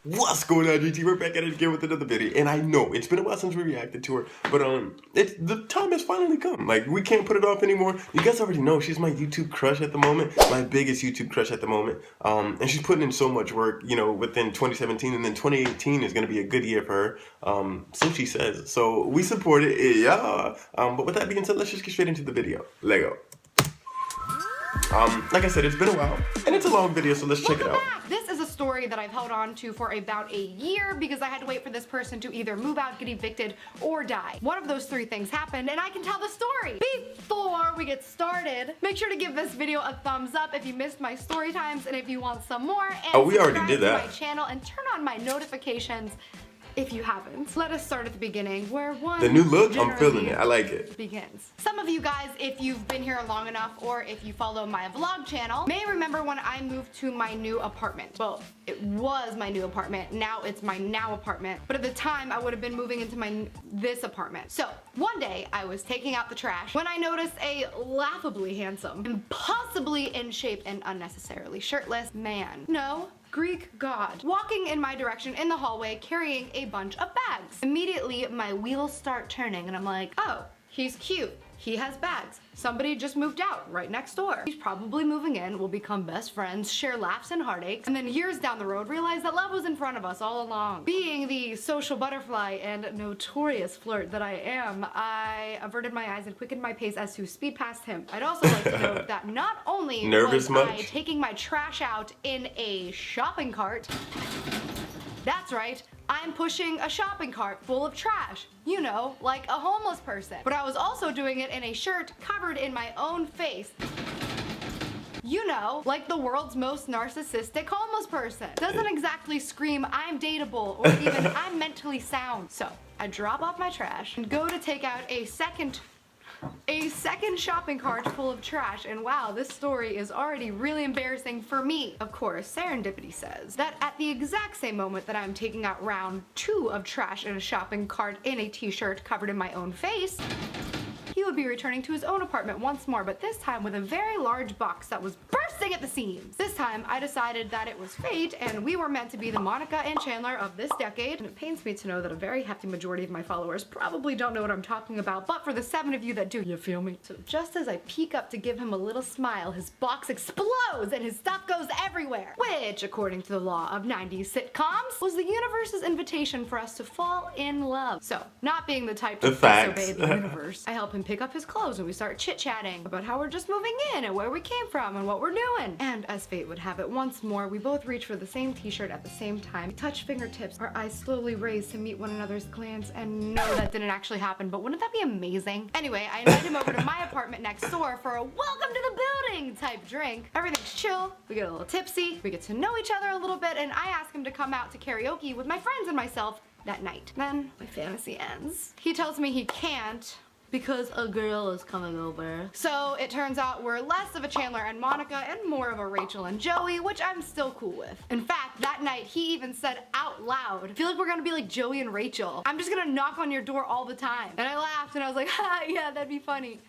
What's going on, GT? We're back at it again with another video, and I know it's been a while since we reacted to her, but the time has finally come. Like, we can't put it off anymore. You guys already know she's my YouTube crush at the moment, my biggest YouTube crush at the moment. And she's putting in so much work, you know, within 2017, and then 2018 is gonna be a good year for her. So she says. So we support it, yeah. But with that being said, let's just get straight into the video. Lego. Like I said, it's been a while, and it's a long video, so let's check it out. This is a story that I've held on to for about a year because I had to wait for this person to either move out, get evicted, or die. One of those three things happened, and I can tell the story. Before we get started, make sure to give this video a thumbs up if you missed my story times and if you want some more. And we already did that. Subscribe to my channel and turn on my notifications if you haven't. Let us start at the beginning, where the new look, I'm feeling it. I like it. Begins. Some of you guys, if you've been here long enough, or if you follow my vlog channel, may remember when I moved to my new apartment. Well, it was my new apartment. Now it's my now apartment. But at the time, I would have been moving into this apartment. So one day, I was taking out the trash when I noticed a laughably handsome, impossibly in shape, and unnecessarily shirtless man. No, Greek god, walking in my direction in the hallway carrying a bunch of bags. Immediately my wheels start turning and I'm like, oh, he's cute. He has bags. Somebody just moved out right next door. He's probably moving in, we'll become best friends, share laughs and heartaches, and then years down the road realize that love was in front of us all along. Being the social butterfly and notorious flirt that I am, I averted my eyes and quickened my pace as to speed past him. I'd also like to note that not only was I taking my trash out in a shopping cart, that's right, I'm pushing a shopping cart full of trash. You know, like a homeless person. But I was also doing it in a shirt covered in my own face. You know, like the world's most narcissistic homeless person. Doesn't exactly scream, I'm dateable, or even I'm mentally sound. So, I drop off my trash and go to take out a second shopping cart full of trash, and wow, this story is already really embarrassing for me. Of course, serendipity says that at the exact same moment that I'm taking out round 2 of trash in a shopping cart in a t-shirt covered in my own face, he would be returning to his own apartment once more, but this time with a very large box that was bursting at the seams. This time, I decided that it was fate, and we were meant to be the Monica and Chandler of this decade. And it pains me to know that a very hefty majority of my followers probably don't know what I'm talking about, but for the 7 of you that do, you feel me? So just as I peek up to give him a little smile, his box explodes and his stuff goes everywhere. Which, according to the law of 90s sitcoms, was the universe's invitation for us to fall in love. So, not being the type to disobey the universe, I help him pick up his clothes and we start chit-chatting about how we're just moving in and where we came from and what we're doing. And as fate would have it, once more, we both reach for the same t-shirt at the same time. We touch fingertips, our eyes slowly raise to meet one another's glance, and no, that didn't actually happen, but wouldn't that be amazing? Anyway, I invite him over to my apartment next door for a welcome to the building type drink. Everything's chill, we get a little tipsy, we get to know each other a little bit, and I ask him to come out to karaoke with my friends and myself that night. Then my fantasy ends. He tells me he can't because a girl is coming over. So it turns out we're less of a Chandler and Monica and more of a Rachel and Joey, which I'm still cool with. In fact, that night he even said out loud, I feel like we're gonna be like Joey and Rachel. I'm just gonna knock on your door all the time. And I laughed and I was like, ha, yeah, that'd be funny.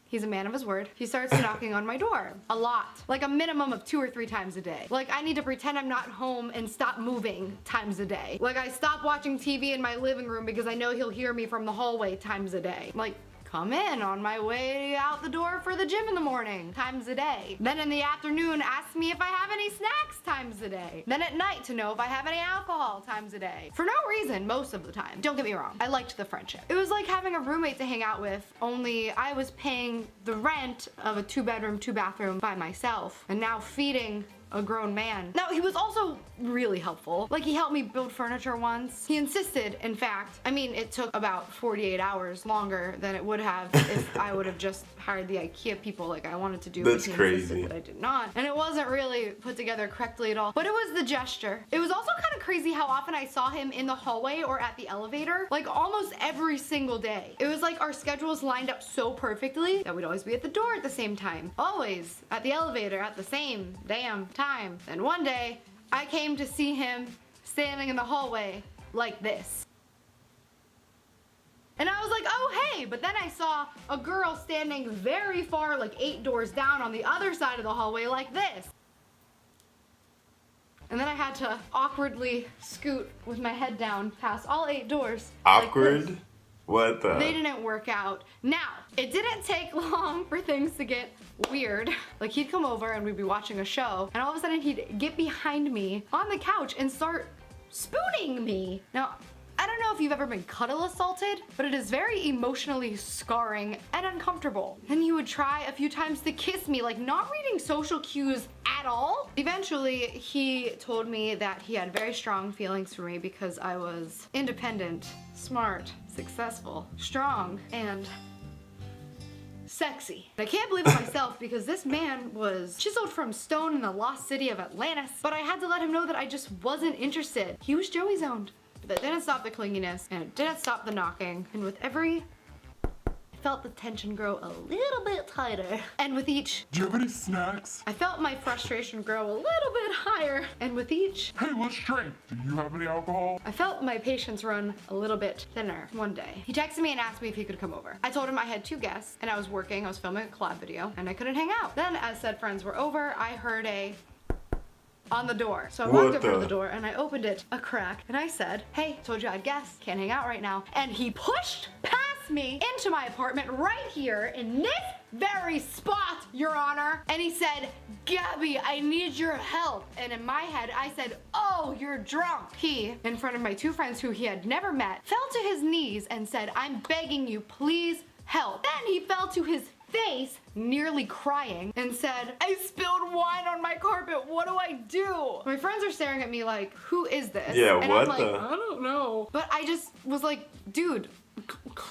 He's a man of his word. He starts knocking on my door. A lot. Like a minimum of 2 or 3 times a day. Like I need to pretend I'm not home and stop moving times a day. Like I stop watching TV in my living room because I know he'll hear me from the hallway times a day. Like, come in on my way out the door for the gym in the morning, times a day. Then in the afternoon, ask me if I have any snacks, times a day. Then at night to know if I have any alcohol, times a day. For no reason, most of the time. Don't get me wrong, I liked the friendship. It was like having a roommate to hang out with, only I was paying the rent of a 2-bedroom, 2-bathroom by myself, and now feeding a grown man. Now, he was also really helpful. Like, he helped me build furniture once. He insisted, in fact, I mean, it took about 48 hours longer than it would have if I would have just hired the IKEA people like I wanted to do. That's crazy. But I did not. And it wasn't really put together correctly at all. But it was the gesture. It was also kind of crazy how often I saw him in the hallway or at the elevator, like almost every single day. It was like our schedules lined up so perfectly that we'd always be at the door at the same time. Always at the elevator at the same damn time. And one day, I came to see him standing in the hallway like this. And I was like, oh hey, but then I saw a girl standing very far, like 8 doors down on the other side of the hallway like this. And then I had to awkwardly scoot with my head down past all 8 doors. Awkward? Like what the? They didn't work out. Now, it didn't take long for things to get weird. Like he'd come over and we'd be watching a show and all of a sudden he'd get behind me on the couch and start spooning me. Now, I don't know if you've ever been cuddle assaulted, but it is very emotionally scarring and uncomfortable. Then he would try a few times to kiss me, like not reading social cues at all. Eventually, he told me that he had very strong feelings for me because I was independent, smart, successful, strong, and sexy. I can't believe it myself because this man was chiseled from stone in the lost city of Atlantis, but I had to let him know that I just wasn't interested. He was Joey zoned. That didn't stop the clinginess and it didn't stop the knocking. And with every, I felt the tension grow a little bit tighter. And with each, do you have any snacks? I felt my frustration grow a little bit higher. And with each, hey, let's drink. Do you have any alcohol? I felt my patience run a little bit thinner. One day, he texted me and asked me if he could come over. I told him I had 2 guests and I was working, I was filming a collab video and I couldn't hang out. Then as said friends were over, I heard a on the door. So I walked over to the door and I opened it a crack and I said, hey, told you I had guests, can't hang out right now. And he pushed past me into my apartment right here in this very spot, Your Honor. And he said, Gabbie, I need your help. And in my head, I said, oh, you're drunk. He, in front of my 2 friends who he had never met, fell to his knees and said, I'm begging you, please help. Then he fell to his face, nearly crying, and said, I spilled wine on my carpet, what do I do? My friends are staring at me like, who is this? Yeah, and what I'm like, the? I don't know. But I just was like, dude,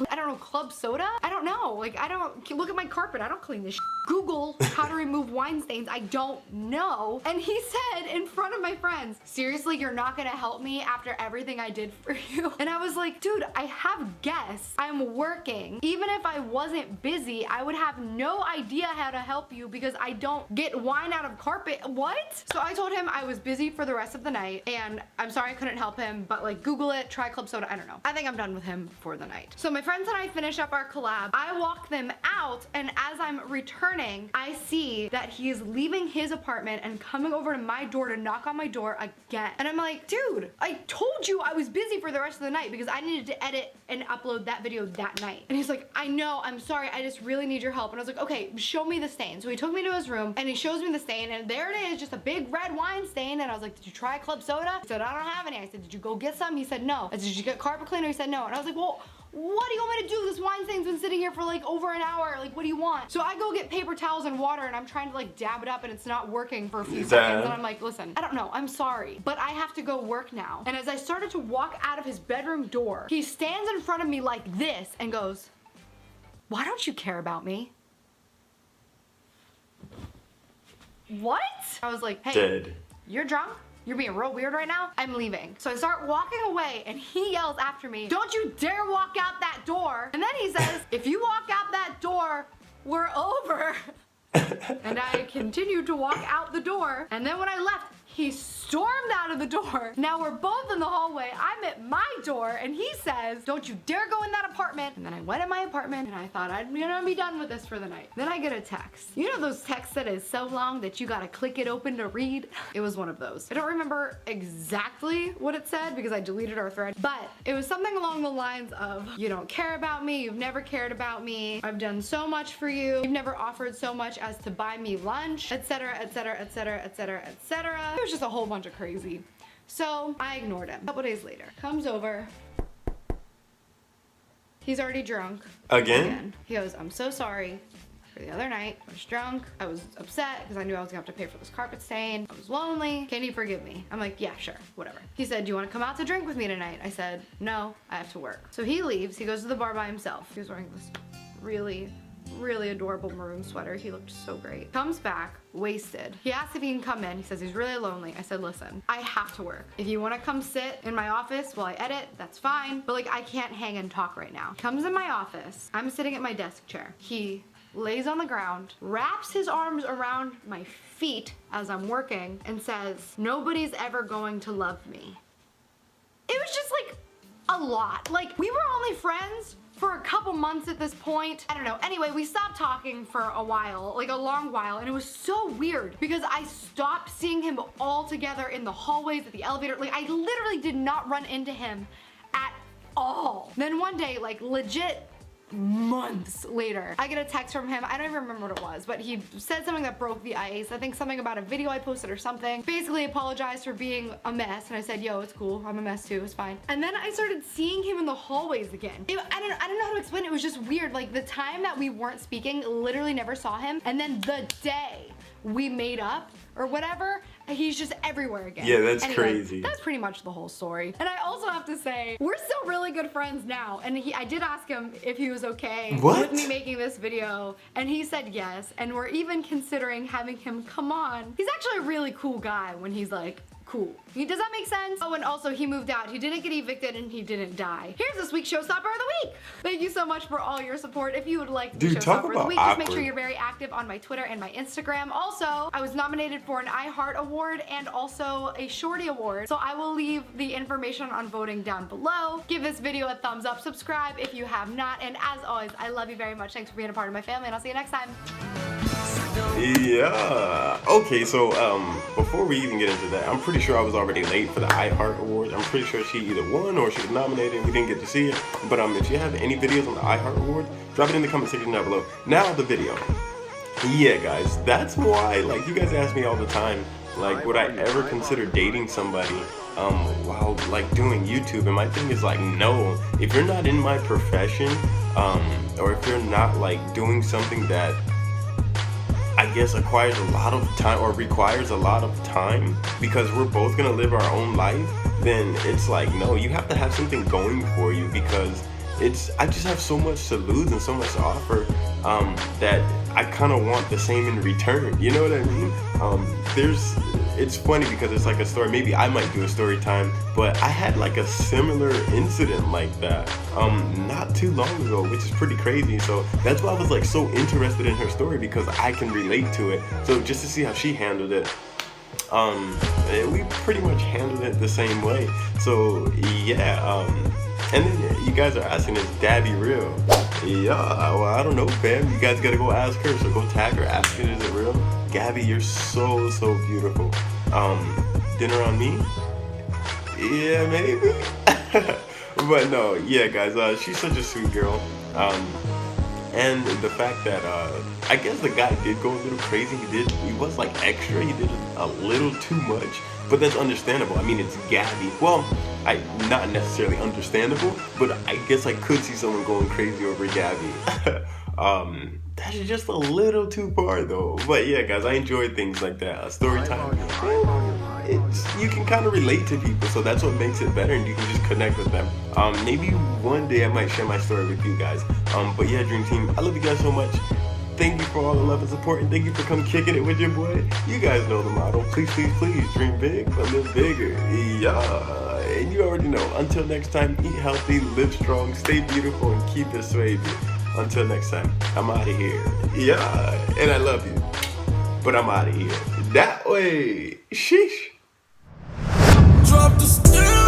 I don't know, club soda? I don't know. Like, I don't, look at my carpet. I don't clean this shit. Google how to remove wine stains. I don't know. And he said in front of my friends, seriously, you're not gonna help me after everything I did for you? And I was like, dude, I have guests. I'm working. Even if I wasn't busy, I would have no idea how to help you because I don't get wine out of carpet. What? So I told him I was busy for the rest of the night and I'm sorry I couldn't help him, but like Google it, try club soda, I don't know. I think I'm done with him for the night. So my friends and I finish up our collab. I walk them out and as I'm returning, I see that he is leaving his apartment and coming over to my door to knock on my door again. And I'm like, dude, I told you I was busy for the rest of the night because I needed to edit and upload that video that night. And he's like, I know, I'm sorry, I just really need your help. And I was like, okay, show me the stain. So he took me to his room and he shows me the stain and there it is, just a big red wine stain. And I was like, did you try club soda? He said, I don't have any. I said, did you go get some? He said, no. I said, did you get carpet cleaner? He said, no. And I was like, well, what do you want me to do? This wine stain's been sitting here for like over an hour. Like, what do you want? So I go get paper towels and water and I'm trying to like dab it up and it's not working for a few seconds. And I'm like, listen, I don't know, I'm sorry, but I have to go work now. And as I started to walk out of his bedroom door, he stands in front of me like this and goes, why don't you care about me? What? I was like, hey, dead. You're drunk? You're being real weird right now. I'm leaving. So I start walking away and he yells after me, don't you dare walk out that door. And then he says, if you walk out that door, we're over. And I continued to walk out the door. And then when I left, he stormed out of the door. Now we're both in the hallway. I'm at my door and he says, don't you dare go in that apartment. And then I went in my apartment and I thought I'm gonna be done with this for the night. Then I get a text. You know those texts that is so long that you gotta click it open to read? It was one of those. I don't remember exactly what it said because I deleted our thread, but it was something along the lines of, you don't care about me, you've never cared about me, I've done so much for you, you've never offered so much as to buy me lunch, etc, etc, etc, etc, etc. It was just a whole bunch of crazy. So I ignored him. A couple days later, comes over. He's already drunk. Again? He goes, I'm so sorry for the other night. I was drunk. I was upset because I knew I was gonna have to pay for this carpet stain. I was lonely. Can you forgive me? I'm like, yeah, sure, whatever. He said, do you want to come out to drink with me tonight? I said, no, I have to work. So he leaves. He goes to the bar by himself. He was wearing this really adorable maroon sweater. He looked so great. Comes back, wasted. He asks if he can come in. He says he's really lonely. I said, listen, I have to work. If you want to come sit in my office while I edit, that's fine. But like, I can't hang and talk right now. Comes in my office. I'm sitting at my desk chair. He lays on the ground, wraps his arms around my feet as I'm working, and says, nobody's ever going to love me. It was just like a lot. Like, we were only friends for a couple months at this point. I don't know. Anyway, we stopped talking for a while, like a long while, and it was so weird because I stopped seeing him altogether in the hallways, at the elevator. Like, I literally did not run into him at all. Then one day, like legit months later, I get a text from him. I don't even remember what it was, but he said something that broke the ice. I think something about a video I posted or something. Basically apologized for being a mess, and I said, yo, it's cool. I'm a mess too. It's fine. And then I started seeing him in the hallways again. I don't know how to explain it. It was just weird. Like, the time that we weren't speaking, literally never saw him. And then the day we made up or whatever, he's just everywhere again. Yeah, that's anyway, crazy. That's pretty much the whole story. And I also have to say, we're still really good friends now. And I did ask him if he was okay with me making this video, and he said yes. And we're even considering having him come on. He's actually a really cool guy when he's like, cool. Does that make sense? Oh, and also he moved out. He didn't get evicted and he didn't die. Here's this week's Showstopper of the Week. Thank you so much for all your support. If you would like to be Showstopper of the Week, just make sure you're very active on my Twitter and my Instagram. Also, I was nominated for an iHeart Award and also a Shorty Award. So I will leave the information on voting down below. Give this video a thumbs up, subscribe if you have not, and as always, I love you very much. Thanks for being a part of my family, and I'll see you next time. Yeah. Okay, so before we even get into that, I'm pretty sure I was already late for the iHeart Awards. I'm pretty sure she either won or she was nominated and we didn't get to see it. But if you have any videos on the iHeart Awards, drop it in the comment section down below. Now the video. Yeah, guys, that's why, like, you guys ask me all the time, like, would I ever consider dating somebody while, like, doing YouTube? And my thing is, like, no. If you're not in my profession, or if you're not, like, doing something that I guess acquires a lot of time or requires a lot of time because we're both gonna live our own life, then it's like, no, you have to have something going for you because I just have so much to lose and so much to offer that I kind of want the same in return. You know what I mean? It's funny because it's like a story. Maybe I might do a story time, but I had like a similar incident like that not too long ago, which is pretty crazy. So that's why I was like so interested in her story because I can relate to it. So just to see how she handled it, we pretty much handled it the same way. So yeah, and then you guys are asking, is Gabbie real? Yeah, well, I don't know, fam. You guys gotta go ask her. So go tag her, ask her, is it real? Gabbie, you're so beautiful. Dinner on me? Yeah, maybe. But no, yeah, guys. She's such a sweet girl. And the fact that I guess the guy did go a little crazy. He was like extra. He did a little too much. But that's understandable. I mean, it's Gabbie. Well, not necessarily understandable, but I guess I could see someone going crazy over Gabbie. That's just a little too far though. But yeah, guys, I enjoy things like that. Story time. You can kind of relate to people, so that's what makes it better, and you can just connect with them. Maybe one day I might share my story with you guys. But yeah, Dream Team, I love you guys so much. Thank you for all the love and support, and thank you for coming kicking it with your boy. You guys know the motto. Please, please, please, dream big, but live bigger. Yeah. And you already know. Until next time, eat healthy, live strong, stay beautiful, and keep it swayy. Until next time, I'm out of here. Yeah. And I love you. But I'm out of here. That way. Sheesh. Drop the stairs.